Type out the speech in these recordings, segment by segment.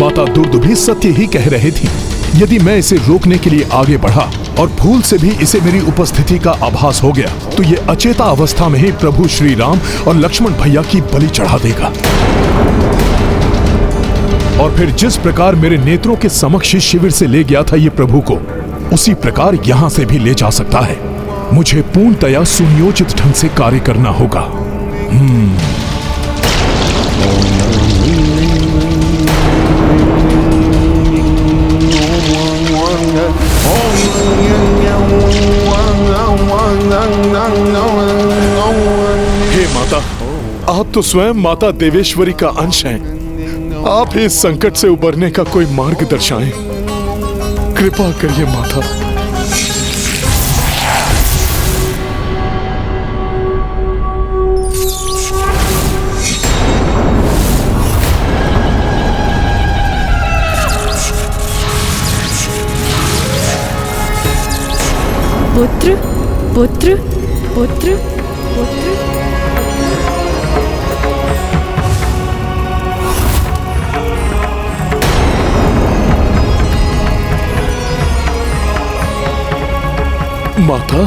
माता दुर्दुभी सत्य ही कह रहे थी। यदि मैं इसे रोकने के लिए आगे बढ़ा और भूल से भी इसे मेरी उपस्थिति का आभास हो गया तो ये अचेता अवस्था में ही प्रभु श्री राम और लक्ष्मण भैया की बलि चढ़ा देगा। और फिर जिस प्रकार मेरे नेत्रों के समक्ष शिविर से ले गया था ये प्रभु को, उसी प्रकार यहां से भी ले जा सकता है। मुझे पूर्णतया सुनियोजित ढंग से कार्य करना होगा। हे माता, आप तो स्वयं माता देवेश्वरी का अंश हैं। आप ही इस संकट से उबरने का कोई मार्ग दर्शाएं। कृपा करिए माता। पुत्र पुत्र पुत्र पुत्र। माता,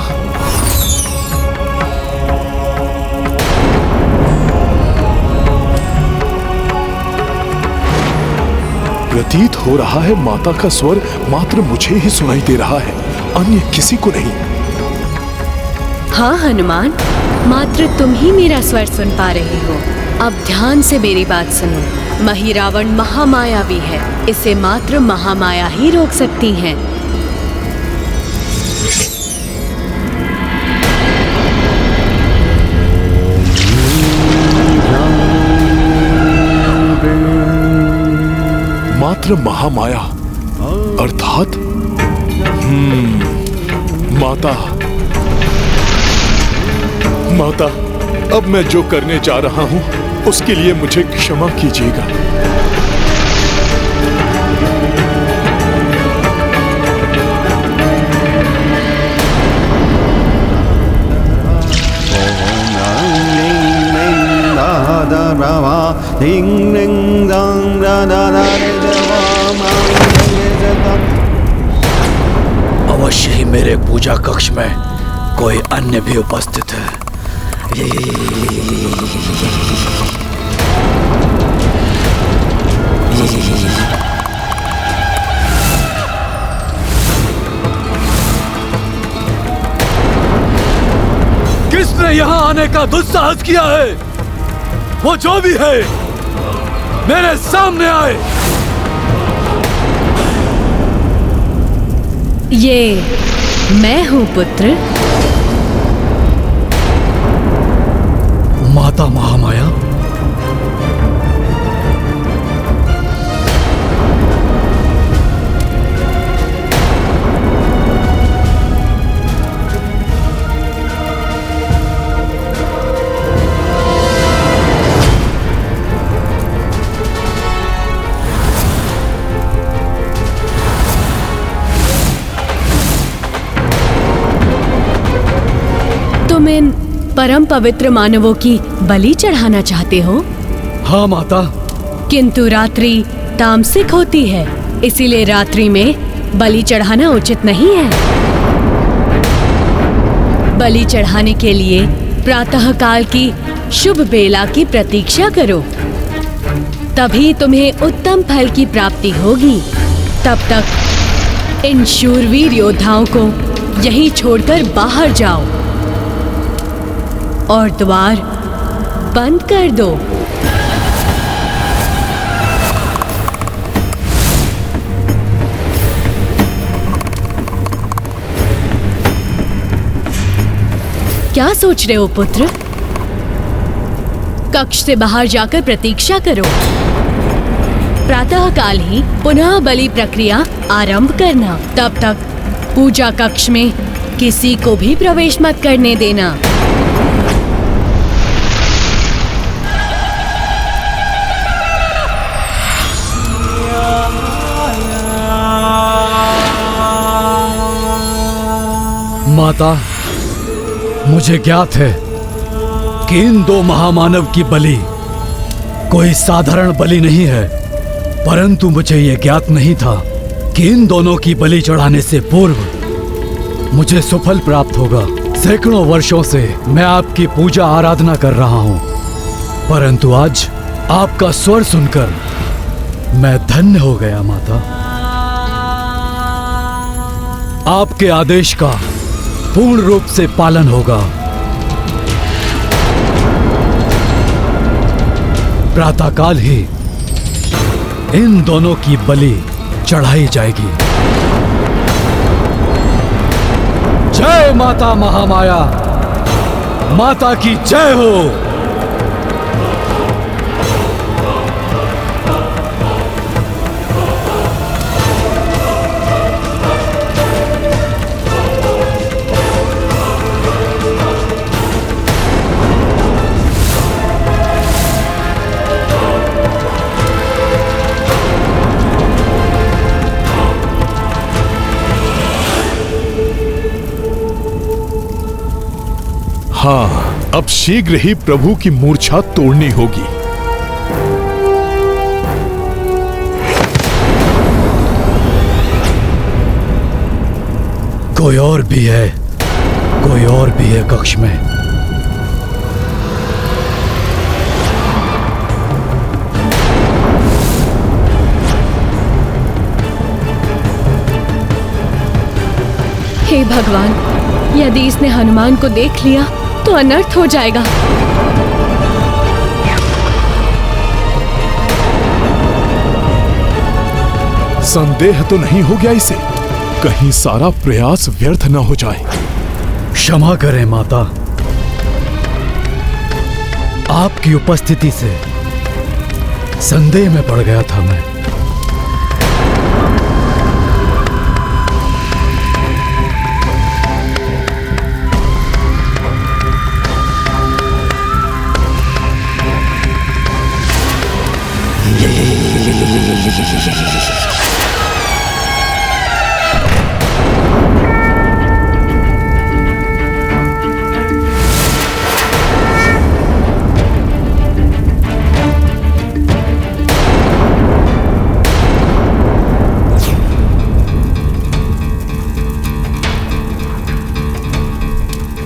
प्रतीत हो रहा है माता का स्वर मात्र मुझे ही सुनाई दे रहा है, अन्य किसी को नहीं। हाँ हनुमान, मात्र तुम ही मेरा स्वर सुन पा रहे हो। अब ध्यान से मेरी बात सुनो। महिरावण महामायावी है, इसे मात्र महामाया ही रोक सकती है। मात्र महामाया अर्थात माता, अब मैं जो करने जा रहा हूं उसके लिए मुझे क्षमा कीजिएगा। अवश्य ही मेरे पूजा कक्ष में कोई अन्य भी उपस्थित है। किसने यहाँ आने का दुस्साहस किया है? वो जो भी है मेरे सामने आए। ये मैं हूँ पुत्र। माता महामाया, तुम इन परम पवित्र मानवों की बलि चढ़ाना चाहते हो? हाँ माता। किंतु रात्रि तामसिक होती है, इसीलिए रात्रि में बलि चढ़ाना उचित नहीं है। बलि चढ़ाने के लिए प्रातः काल की शुभ बेला की प्रतीक्षा करो, तभी तुम्हें उत्तम फल की प्राप्ति होगी। तब तक इन शूरवीर योद्धाओं को यहीं छोड़कर बाहर जाओ और द्वार बंद कर दो। क्या सोच रहे हो पुत्र? कक्ष से बाहर जाकर प्रतीक्षा करो। प्रातःकाल ही पुनः बलि प्रक्रिया आरंभ करना। तब तक पूजा कक्ष में किसी को भी प्रवेश मत करने देना। माता, मुझे ज्ञात है कि इन दो महामानव की बलि कोई साधारण बलि नहीं है। परंतु मुझे ये ज्ञात नहीं था कि इन दोनों की बलि चढ़ाने से पूर्व मुझे सुफल प्राप्त होगा। सैकड़ों वर्षों से मैं आपकी पूजा आराधना कर रहा हूँ, परंतु आज आपका स्वर सुनकर मैं धन्य हो गया माता। आपके आदेश का पूर्ण रूप से पालन होगा। प्रातःकाल ही इन दोनों की बलि चढ़ाई जाएगी। जय माता महामाया, माता की जय हो। हाँ, अब शीघ्र ही प्रभु की मूर्छा तोड़नी होगी। कोई और भी है, कोई और भी है कक्ष में। हे भगवान, यदि इसने हनुमान को देख लिया तो अनर्थ हो जाएगा। संदेह तो नहीं हो गया इसे? कहीं सारा प्रयास व्यर्थ न हो जाए। क्षमा करें माता, आपकी उपस्थिति से संदेह में पड़ गया था मैं।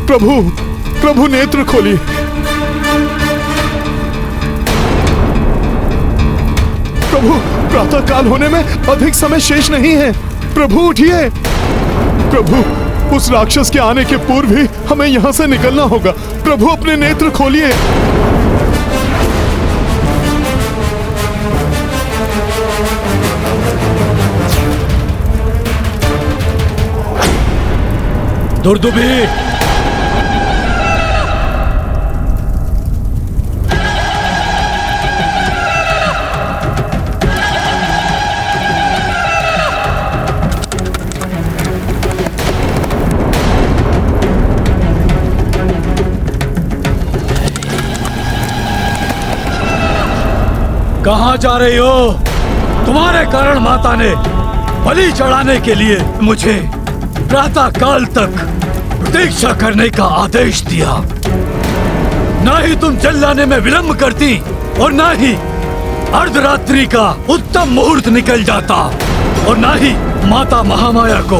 प्रभु, प्रभु नेत्र खोलिए। प्रभु, प्रातःकाल होने में अधिक समय शेष नहीं है। प्रभु उठिए। प्रभु, उस राक्षस के आने के पूर्व ही हमें यहाँ से निकलना होगा। प्रभु अपने नेत्र खोलिए। दुर्दुभी, कहां जा रही हो? तुम्हारे कारण माता ने बलि चढ़ाने के लिए मुझे प्रातः काल तक प्रतीक्षा करने का आदेश दिया। ना ही तुम चिल्लाने में विलंब करती और ना ही अर्धरात्रि का उत्तम मुहूर्त निकल जाता और ना ही माता महामाया को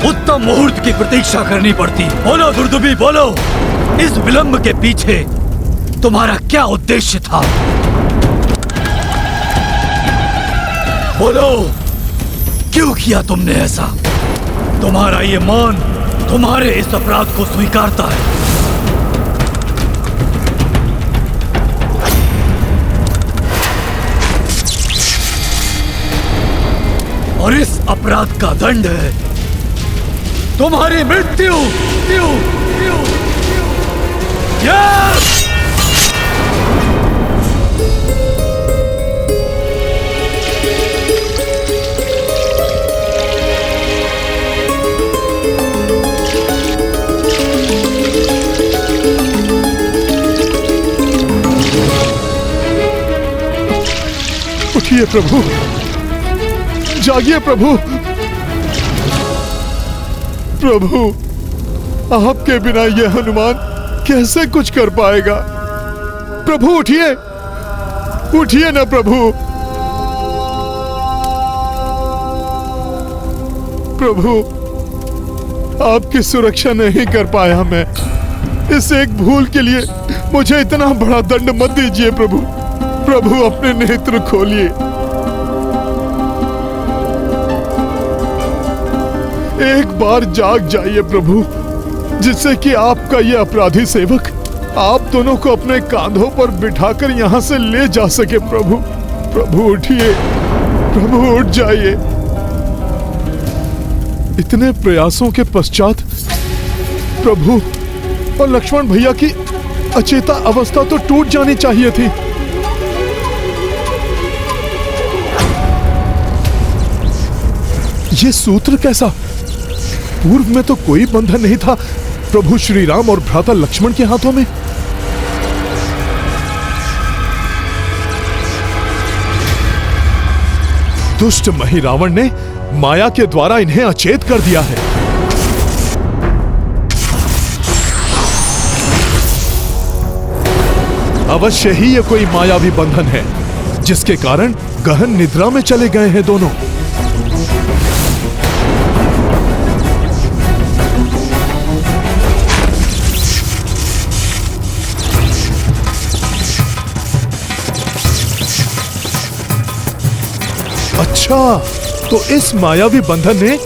उत्तम मुहूर्त की प्रतीक्षा करनी पड़ती। बोलो दुर्दुभी, बोलो, इस विलंब के पीछे तुम्हारा क्या उद्देश्य था? बोलो, क्यों किया तुमने ऐसा? तुम्हारा ये मौन तुम्हारे इस अपराध को स्वीकारता है। और इस अपराध का दंड है तुम्हारी मृत्यु। उठिए प्रभु, जागिए प्रभु। प्रभु, आपके बिना यह हनुमान कैसे कुछ कर पाएगा? प्रभु उठिए, उठिए ना प्रभु। प्रभु, आपकी सुरक्षा नहीं कर पाया मैं। इस एक भूल के लिए मुझे इतना बड़ा दंड मत दीजिए प्रभु। प्रभु अपने नेत्र खोलिए। एक बार जाग जाइए प्रभु, जिससे कि आपका ये अपराधी सेवक आप दोनों को अपने कांधों पर बिठाकर यहाँ से ले जा सके। प्रभु, प्रभु उठिए, प्रभु उठ जाइए। इतने प्रयासों के पश्चात प्रभु और लक्ष्मण भैया की अचेता अवस्था तो टूट जानी चाहिए थी। ये सूत्र कैसा? पूर्व में तो कोई बंधन नहीं था प्रभु श्री राम और भ्राता लक्ष्मण के हाथों में। दुष्ट मही रावण ने माया के द्वारा इन्हें अचेत कर दिया है। अवश्य ही ये कोई मायावी बंधन है, जिसके कारण गहन निद्रा में चले गए हैं दोनों। अच्छा, तो इस मायावी बंधन ने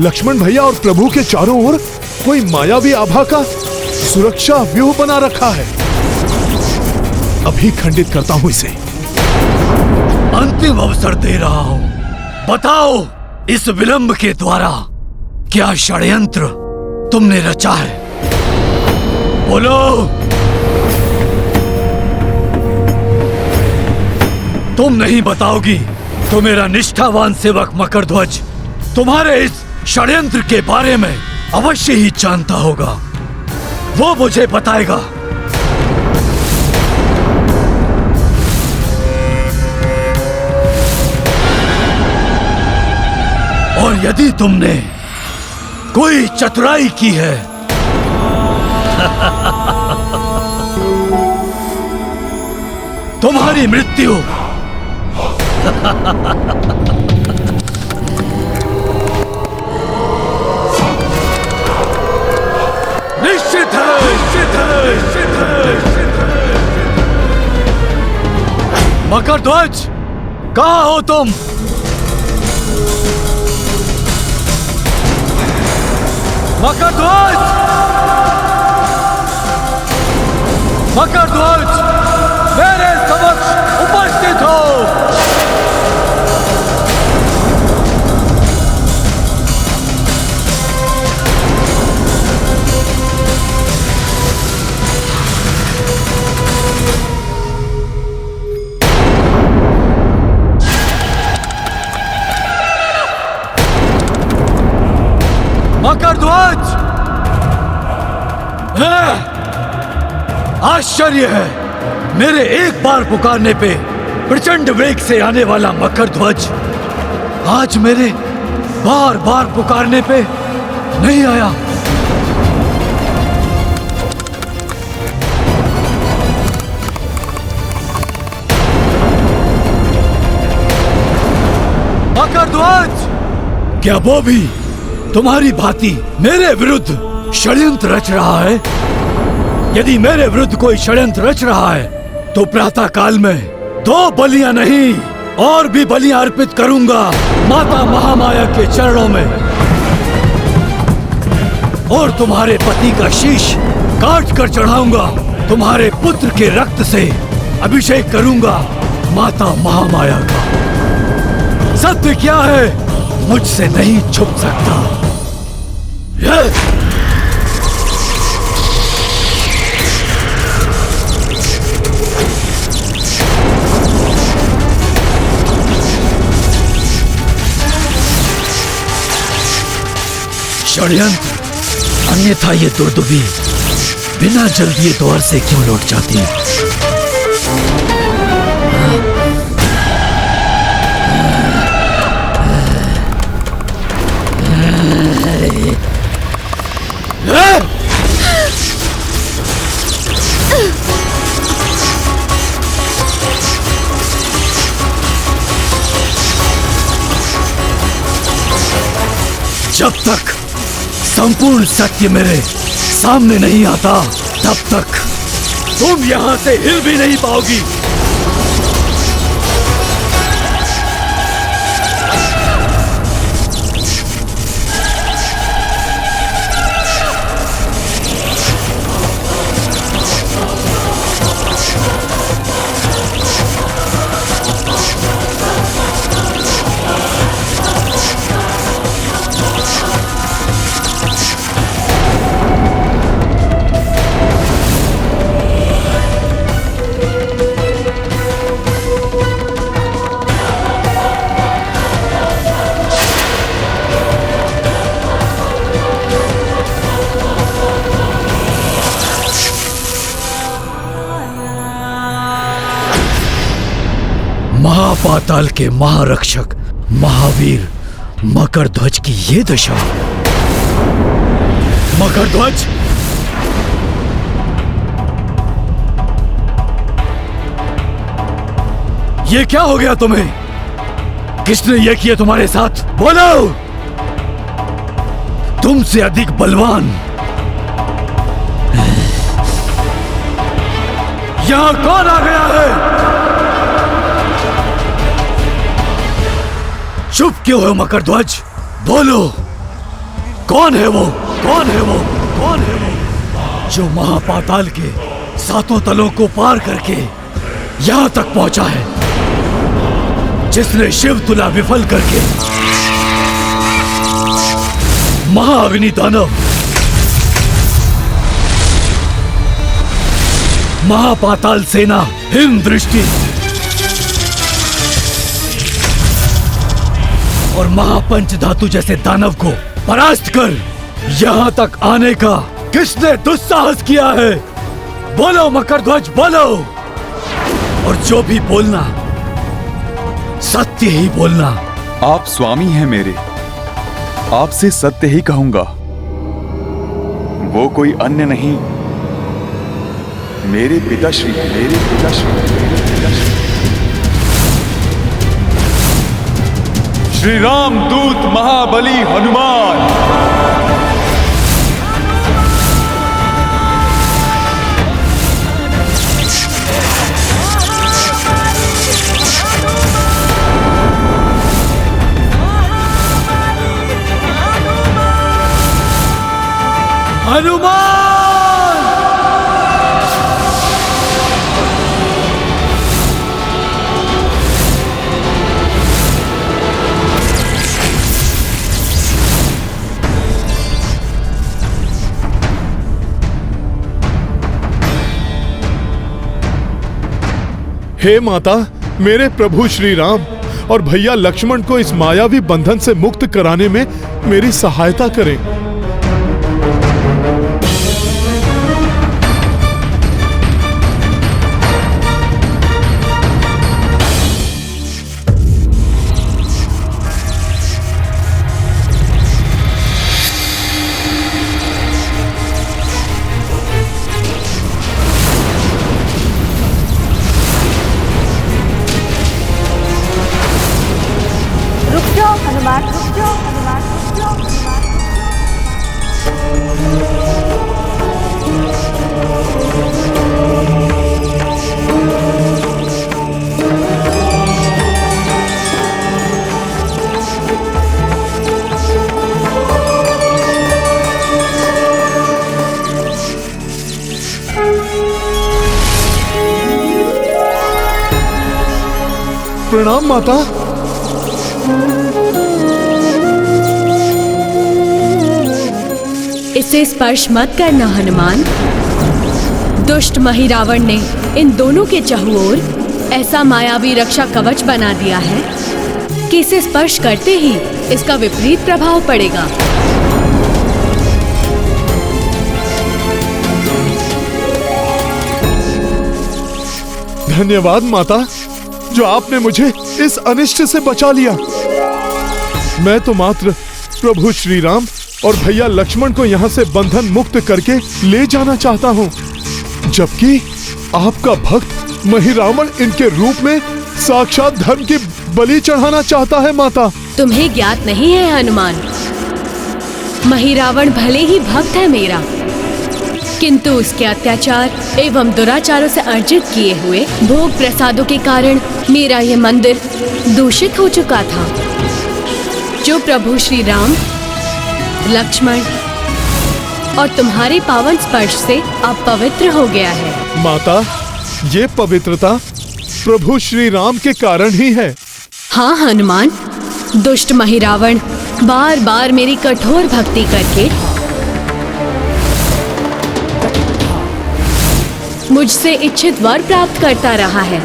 लक्ष्मण भैया और प्रभु के चारों ओर कोई मायावी आभा का सुरक्षा व्यूह बना रखा है। अभी खंडित करता हूं इसे। अंतिम अवसर दे रहा हूं। बताओ, इस विलंब के द्वारा क्या षड्यंत्र तुमने रचा है? बोलो। तुम नहीं बताओगी तो मेरा निष्ठावान सेवक मकरध्वज तुम्हारे इस षड्यंत्र के बारे में अवश्य ही जानता होगा। वो मुझे बताएगा। और यदि तुमने कोई चतुराई की है तुम्हारी मृत्यु निश्चित है, निश्चित है, निश्चित है। मकरध्वज, कहाँ हो तुम? मकरध्वज, मकरध्वज, मेरे समक्ष उपस्थित हो। मकरध्वज, आश्चर्य है, मेरे एक बार पुकारने पे प्रचंड वेग से आने वाला मकरध्वज आज मेरे बार बार पुकारने पे नहीं आया। मकरध्वज, क्या वो भी तुम्हारी भांति मेरे विरुद्ध षड्यंत्र रच रहा है? यदि मेरे विरुद्ध कोई षड्यंत्र रच रहा है तो प्रातः काल में 2 बलियां नहीं और भी बलियां अर्पित करूंगा माता महामाया के चरणों में, और तुम्हारे पति का शीश काट कर चढ़ाऊंगा। तुम्हारे पुत्र के रक्त से अभिषेक करूंगा माता महामाया का। सत्य क्या है मुझसे नहीं छुप सकता। षड्यंत्र, अन्यथा ये दुर्दुबी बिना जल दिए द्वार से क्यों लौट जाती? जब तक संपूर्ण सत्य मेरे सामने नहीं आता, तब तक तुम यहां से हिल भी नहीं पाओगी। महापाताल के महारक्षक महावीर मकरध्वज की ये दशा। मकरध्वज, ये क्या हो गया तुम्हें? किसने ये किया तुम्हारे साथ? बोलो। तुमसे अधिक बलवान यहां कौन आ गया है? चुप क्यों हो मकरध्वज? बोलो, कौन है वो? कौन है वो? कौन है वो जो महापाताल के 7 तलों को पार करके यहां तक पहुंचा है? जिसने शिव तुला विफल करके महाअग्नि दानव, महापाताल सेना हिम दृष्टि और महापंच धातु जैसे दानव को परास्त कर यहां तक आने का किसने दुस्साहस किया है? बोलो मकरध्वज, बोलो। और जो भी बोलना सत्य ही बोलना। आप स्वामी हैं मेरे, आपसे सत्य ही कहूंगा। वो कोई अन्य नहीं, मेरे पिताश्री, मेरे पिताश्री, मेरे पिताश्री श्री राम दूत महाबली हनुमान। हनुमान! हे माता, मेरे प्रभु श्री राम और भैया लक्ष्मण को इस मायावी बंधन से मुक्त कराने में मेरी सहायता करें। प्रणाम माता। इसे स्पर्श मत करना हनुमान। दुष्ट महिरावण ने इन दोनों के चहुओर ऐसा मायावी रक्षा कवच बना दिया है कि इसे स्पर्श करते ही इसका विपरीत प्रभाव पड़ेगा। धन्यवाद माता, जो आपने मुझे इस अनिष्ट से बचा लिया। मैं तो मात्र प्रभु श्री राम और भैया लक्ष्मण को यहाँ से बंधन मुक्त करके ले जाना चाहता हूँ, जबकि आपका भक्त महिरावण इनके रूप में साक्षात धर्म की बलि चढ़ाना चाहता है। माता, तुम्हें ज्ञात नहीं है हनुमान, महिरावण भले ही भक्त है मेरा, किंतु उसके अत्याचार एवं दुराचारों से अर्जित किए हुए भोग प्रसादों के कारण मेरा ये मंदिर दूषित हो चुका था, जो प्रभु श्री राम, लक्ष्मण और तुम्हारे पावन स्पर्श से अब पवित्र हो गया है। माता, ये पवित्रता प्रभु श्री राम के कारण ही है। हाँ हनुमान, दुष्ट महिरावण बार बार मेरी कठोर भक्ति करके मुझसे इच्छित वर प्राप्त करता रहा है,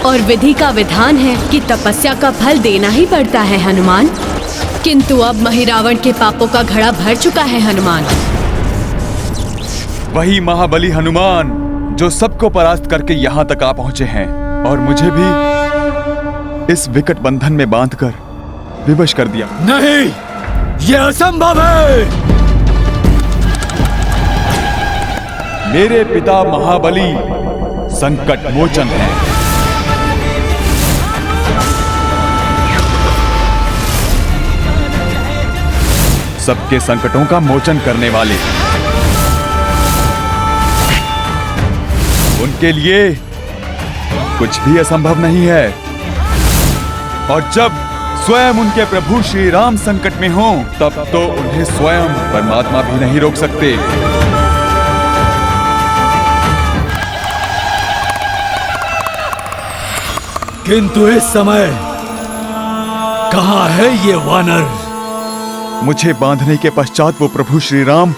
और विधि का विधान है कि तपस्या का फल देना ही पड़ता है हनुमान। किंतु अब महिरावण के पापों का घड़ा भर चुका है हनुमान। वही महाबली हनुमान जो सबको परास्त करके यहाँ तक आ पहुंचे हैं और मुझे भी इस विकट बंधन में बांधकर विवश कर दिया। नहीं, यह असंभव है। मेरे पिता महाबली संकट मोचन हैं। सबके संकटों का मोचन करने वाले। उनके लिए कुछ भी असंभव नहीं है, और जब स्वयं उनके प्रभु श्री राम संकट में हों, तब तो उन्हें स्वयं परमात्मा भी नहीं रोक सकते। किंतु इस समय कहाँ है ये वानर? मुझे बांधने के पश्चात वो प्रभु श्री राम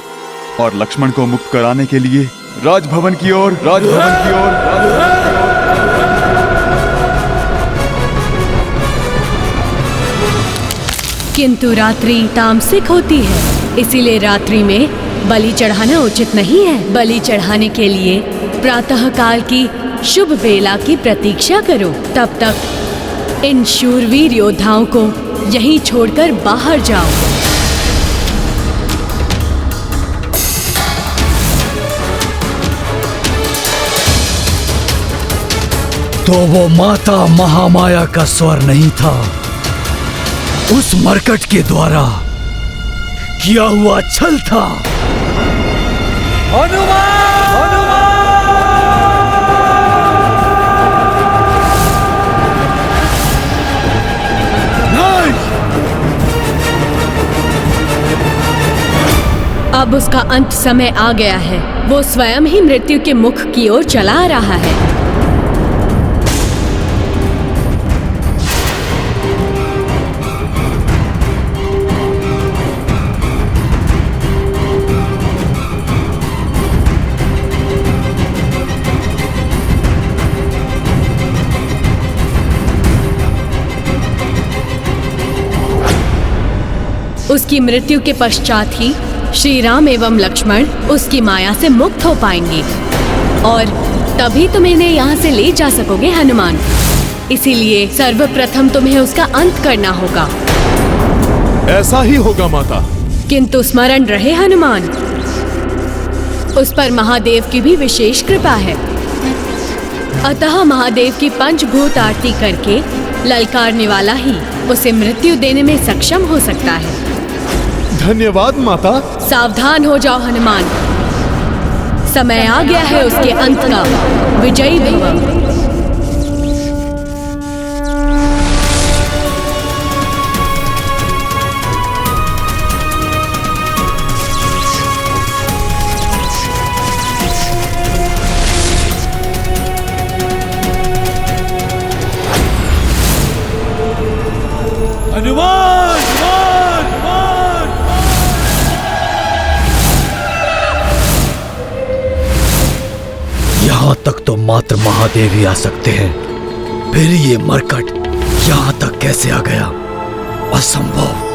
और लक्ष्मण को मुक्त कराने के लिए राजभवन की ओर किंतु रात्रि तामसिक होती है, इसीलिए रात्रि में बलि चढ़ाना उचित नहीं है। बलि चढ़ाने के लिए प्रातः काल की शुभ बेला की प्रतीक्षा करो। तब तक इन शूरवीर योद्धाओं को यहीं छोड़कर बाहर जाओ। तो वो माता महामाया का स्वर नहीं था, उस मरकट के द्वारा किया हुआ छल था। अब उसका अंत समय आ गया है। वो स्वयं ही मृत्यु के मुख की ओर चला आ रहा है। उसकी मृत्यु के पश्चात ही श्री राम एवं लक्ष्मण उसकी माया से मुक्त हो पाएंगे, और तभी तुम इन्हें यहाँ से ले जा सकोगे हनुमान। इसीलिए सर्वप्रथम तुम्हें उसका अंत करना होगा। ऐसा ही होगा माता। किंतु स्मरण रहे हनुमान, उस पर महादेव की भी विशेष कृपा है। अतः महादेव की पंचभूत आरती करके ललकारने वाला ही उसे मृत्यु देने में सक्षम हो सकता है। धन्यवाद माता। सावधान हो जाओ हनुमान, समय आ गया है उसके अंत का। विजयी भव। हनुमान! यहाँ तक तो मात्र महादेव ही आ सकते हैं, फिर ये मरकट यहाँ तक कैसे आ गया? असंभव।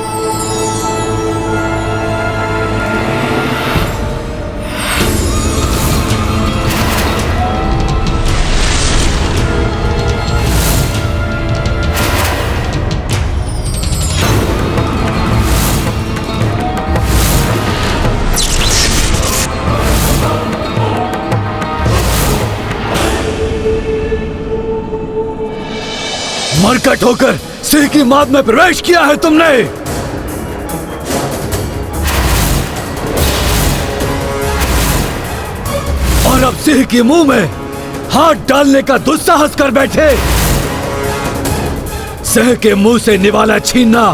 मरकट होकर सिंह की माद में प्रवेश किया है तुमने। और अब सिंह के मुंह में हाथ डालने का दुस्साहस कर बैठे। सिंह के मुंह से निवाला छीनना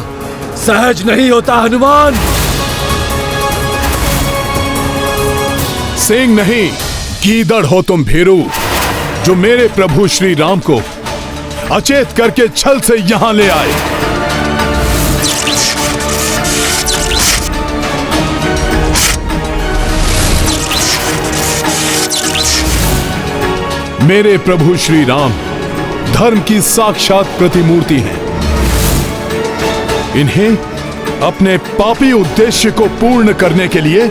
सहज नहीं होता हनुमान। सिंह नहीं, गीदड़ हो तुम भीरू, जो मेरे प्रभु श्री राम को अचेत करके छल से यहां ले आए। मेरे प्रभु श्री राम धर्म की साक्षात प्रतिमूर्ति हैं। इन्हें अपने पापी उद्देश्य को पूर्ण करने के लिए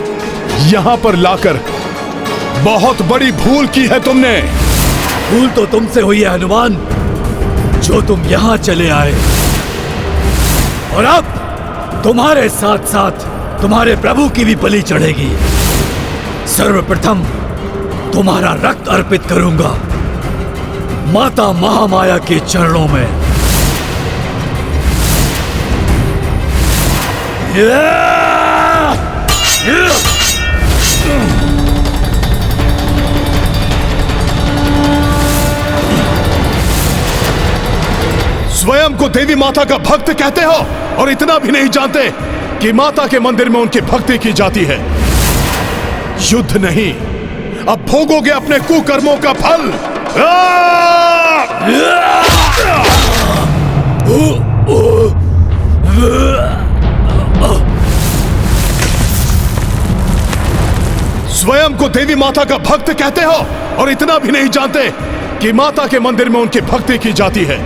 यहां पर लाकर बहुत बड़ी भूल की है तुमने। भूल तो तुमसे हुई है हनुमान, जो तुम यहां चले आए, और अब तुम्हारे साथ साथ तुम्हारे प्रभु की भी बलि चढ़ेगी। सर्वप्रथम तुम्हारा रक्त अर्पित करूंगा माता महामाया के चरणों में। स्वयं को देवी माता का भक्त कहते हो और इतना भी नहीं जानते कि माता के मंदिर में उनकी भक्ति की जाती है। युद्ध नहीं, अब भोगोगे अपने कुकर्मों का फल। स्वयं को देवी माता का भक्त कहते हो और इतना भी नहीं जानते कि माता के मंदिर में उनकी भक्ति की जाती है।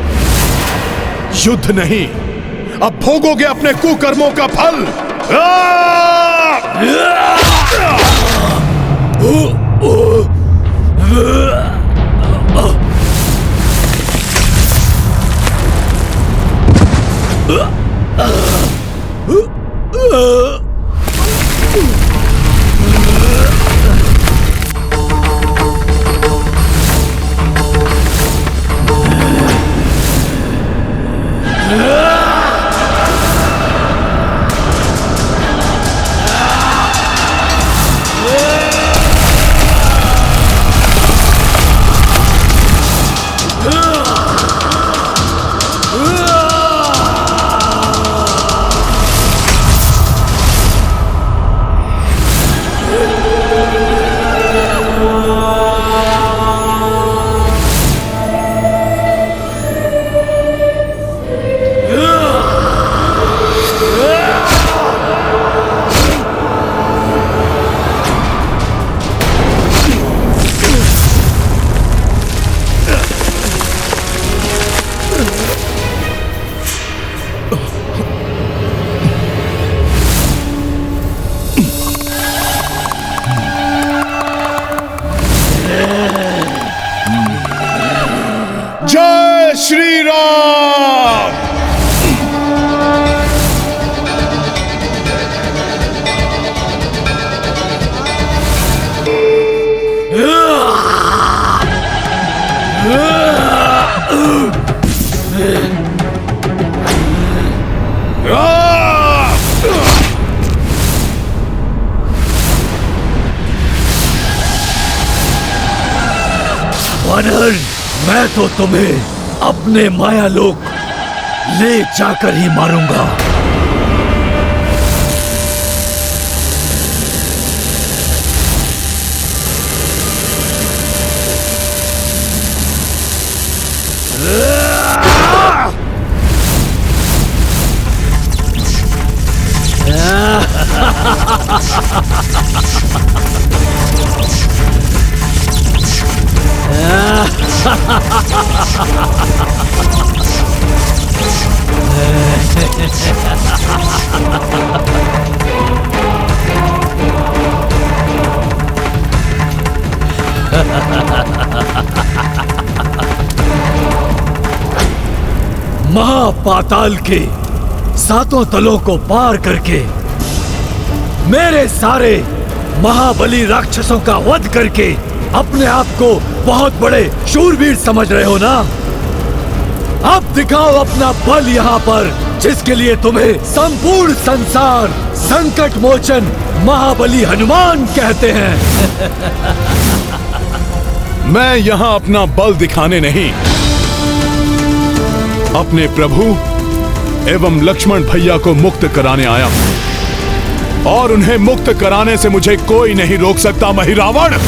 युद्ध नहीं, अब भोगोगे अपने कुकर्मों का फल। जय श्री राम। वानर, मैं तो तुम्हें अपने माया लोक ले जाकर ही मारूंगा। महापाताल के सातों तलों को पार करके मेरे सारे महाबली राक्षसों का वध करके अपने आप को बहुत बड़े शूरवीर समझ रहे हो ना? अब दिखाओ अपना बल यहाँ पर, जिसके लिए तुम्हें संपूर्ण संसार संकट मोचन महाबली हनुमान कहते हैं। मैं यहाँ अपना बल दिखाने नहीं, अपने प्रभु एवं लक्ष्मण भैया को मुक्त कराने आया हूं, और उन्हें मुक्त कराने से मुझे कोई नहीं रोक सकता, महिरावण।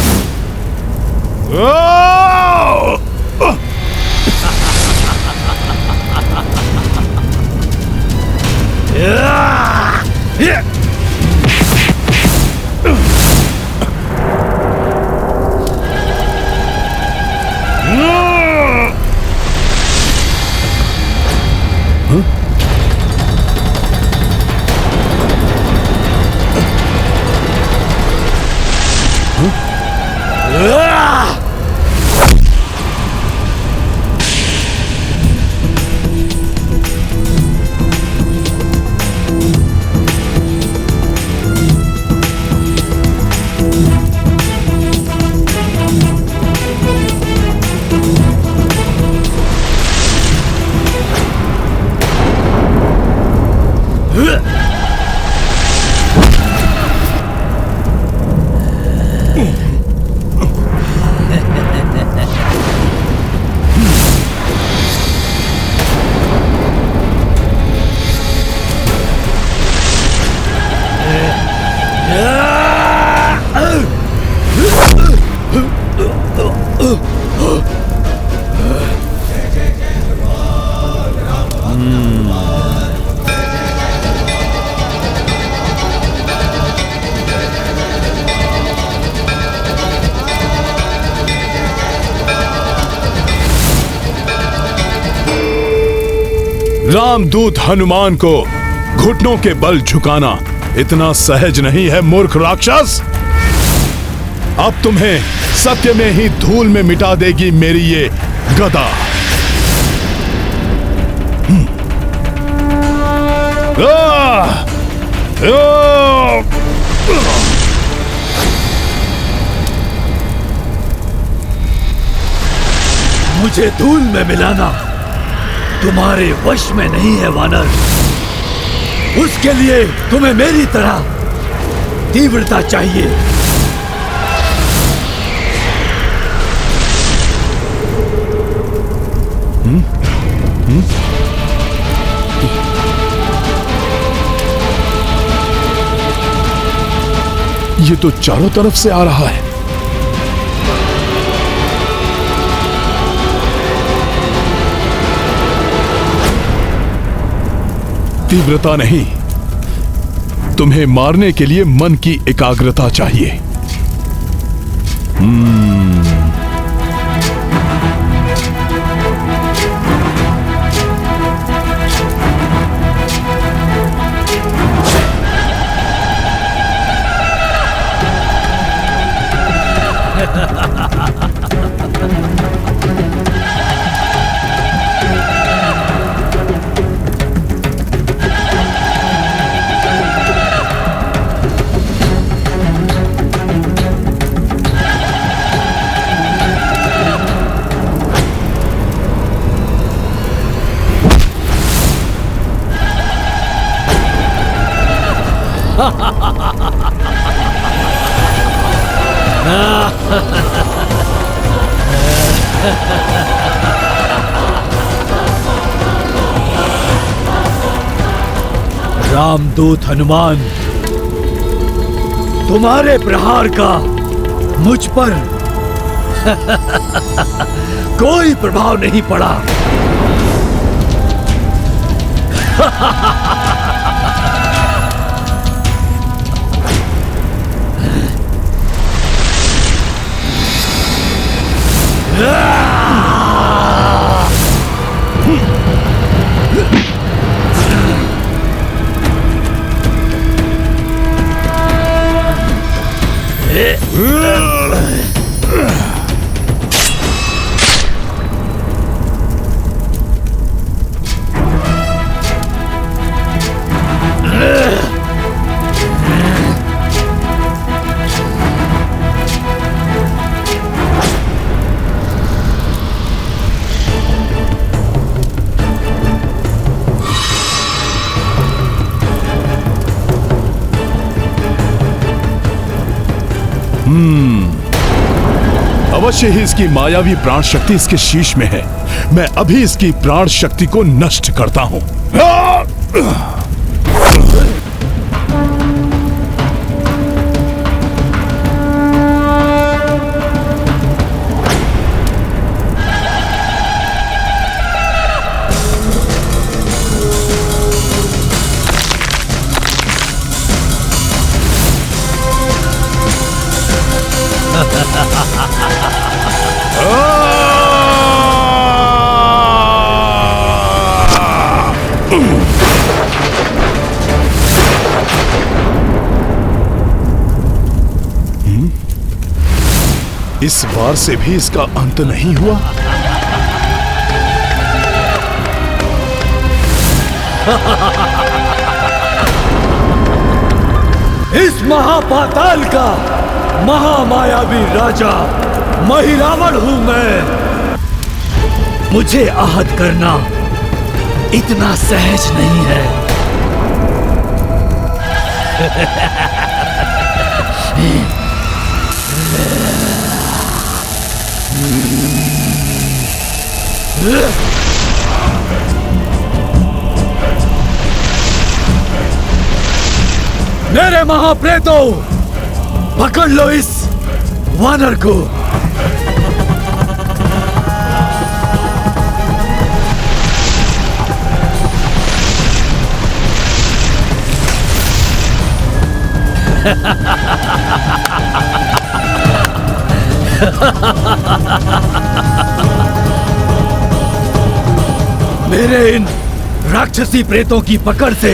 रामदूत हनुमान को घुटनों के बल झुकाना इतना सहज नहीं है, मूर्ख राक्षस। अब तुम्हें सत्य में ही धूल में मिटा देगी मेरी ये गदा। मुझे धूल में मिलाना तुम्हारे वश में नहीं है वानर। उसके लिए तुम्हें मेरी तरह तीव्रता चाहिए। ये तो चारों तरफ से आ रहा है। तीव्रता नहीं, तुम्हें मारने के लिए मन की एकाग्रता चाहिए। रामदूत हनुमान, तुम्हारे प्रहार का मुझ पर कोई प्रभाव नहीं पड़ा। अवश्य ही इसकी मायावी प्राण शक्ति इसके शीश में है। मैं अभी इसकी प्राण शक्ति को नष्ट करता हूं। इस बार से भी इसका अंत नहीं हुआ। इस महापाताल का महामायावी राजा महिरावण हूं मैं। मुझे आहत करना इतना सहज नहीं है। मेरे महाप्रेतों, पकड़ लो इस वानर को। मेरे इन राक्षसी प्रेतों की पकड़ से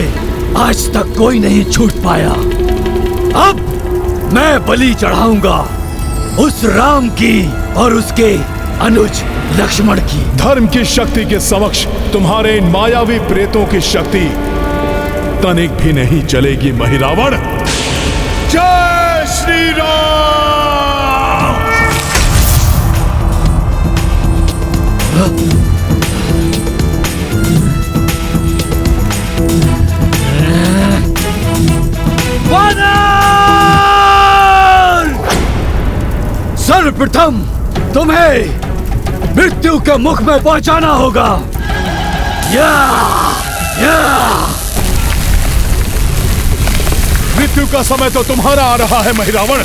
आज तक कोई नहीं छूट पाया। अब मैं बलि चढ़ाऊंगा उस राम की और उसके अनुज लक्ष्मण की। धर्म की शक्ति के समक्ष तुम्हारे इन मायावी प्रेतों की शक्ति तनिक भी नहीं चलेगी महिरावण। जय श्री राम। सर्वप्रथम तुम्हें मृत्यु के मुख में पहुंचाना होगा। या मृत्यु का समय तो तुम्हारा आ रहा है महिरावण।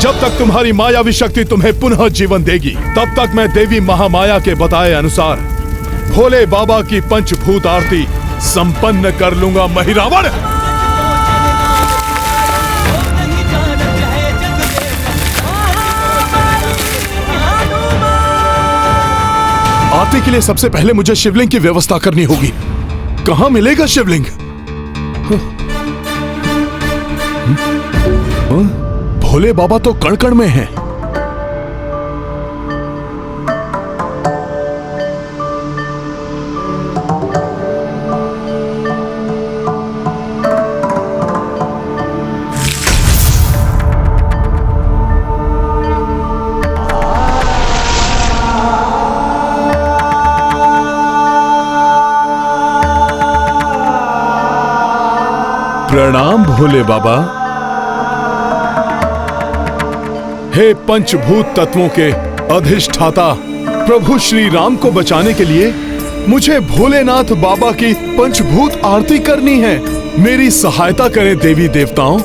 जब तक तुम्हारी मायावी शक्ति तुम्हें पुनः जीवन देगी, तब तक मैं देवी महामाया के बताए अनुसार भोले बाबा की पंचभूत आरती संपन्न कर लूंगा महिरावण। आरती के लिए सबसे पहले मुझे शिवलिंग की व्यवस्था करनी होगी। कहां मिलेगा शिवलिंग? भोले बाबा तो कण कण में हैं। प्रणाम भोले बाबा। हे पंचभूत तत्वों के अधिष्ठाता, प्रभु श्री राम को बचाने के लिए मुझे भोलेनाथ बाबा की पंचभूत आरती करनी है। मेरी सहायता करें देवी देवताओं।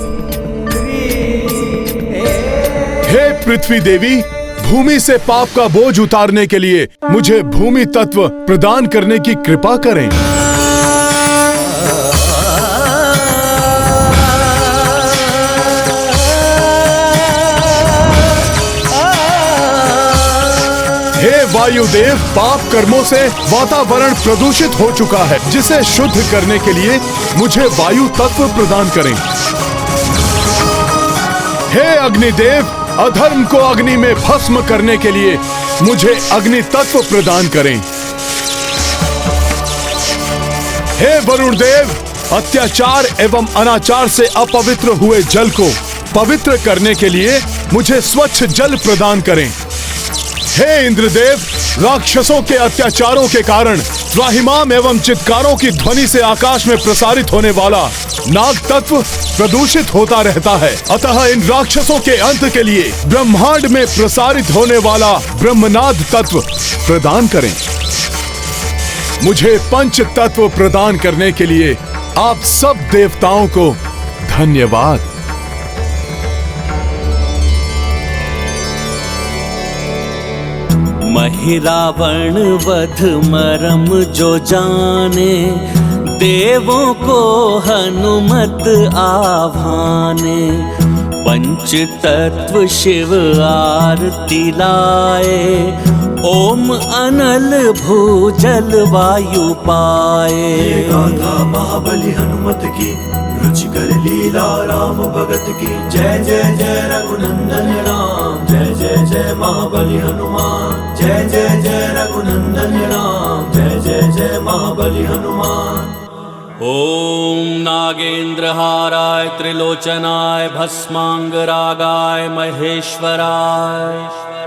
हे पृथ्वी देवी, भूमि से पाप का बोझ उतारने के लिए मुझे भूमि तत्व प्रदान करने की कृपा करें। हे वायुदेव, पाप कर्मों से वातावरण प्रदूषित हो चुका है, जिसे शुद्ध करने के लिए मुझे वायु तत्व प्रदान करें। हे अग्निदेव, अधर्म को अग्नि में भस्म करने के लिए मुझे अग्नि तत्व प्रदान करें। हे वरुण देव, अत्याचार एवं अनाचार से अपवित्र हुए जल को पवित्र करने के लिए मुझे स्वच्छ जल प्रदान करें। हे इंद्रदेव, राक्षसों के अत्याचारों के कारण त्राहिमाम एवं चित्कारों की ध्वनि से आकाश में प्रसारित होने वाला नाग तत्व प्रदूषित होता रहता है। अतः इन राक्षसों के अंत के लिए ब्रह्मांड में प्रसारित होने वाला ब्रह्मनाद तत्व प्रदान करें। मुझे पंच तत्व प्रदान करने के लिए आप सब देवताओं को धन्यवाद। महि रावण वध मरम जो जाने, देवों को हनुमत आभाने। पंच तत्व शिव आरती लाए, ओम अनल भूजल वायु पाए। गाथा महाबली हनुमत की, रुचिकर लीला राम भगत की। जय जय जय रघुनंदन राम, जय जय जय महाबली हनुमान। जय जय जय रघुनंदन राम, जय जय जय महाबली हनुमान। ओम नागेंद्रहाराय त्रिलोचनाय भस्मांगरागाय महेश्वराय।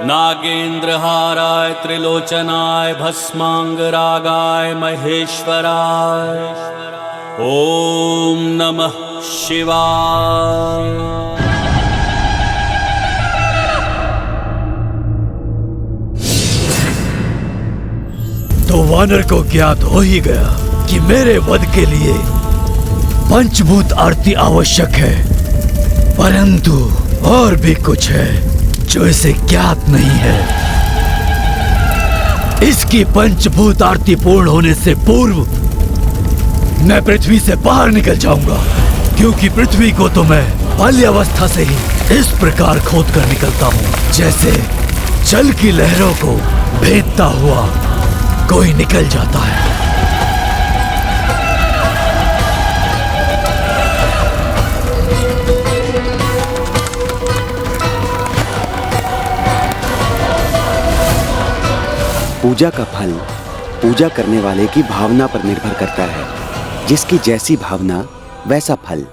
नागेंद्रहाराय त्रिलोचनाय भस्मांगरागाय महेश्वराय। ओम नमः शिवाय। तो वानर को ज्ञात हो ही गया कि मेरे वध के लिए पंचभूत आरती आवश्यक है, परंतु और भी कुछ है जो इसे ज्ञात नहीं है। इसकी पंचभूत आरती पूर्ण होने से पूर्व मैं पृथ्वी से बाहर निकल जाऊंगा, क्योंकि पृथ्वी को तो मैं बाल्यावस्था से ही इस प्रकार खोद कर निकलता हूँ, जैसे जल की लहरों को भेदता हुआ कोई निकल जाता है। पूजा का फल पूजा करने वाले की भावना पर निर्भर करता है। जिसकी जैसी भावना वैसा फल।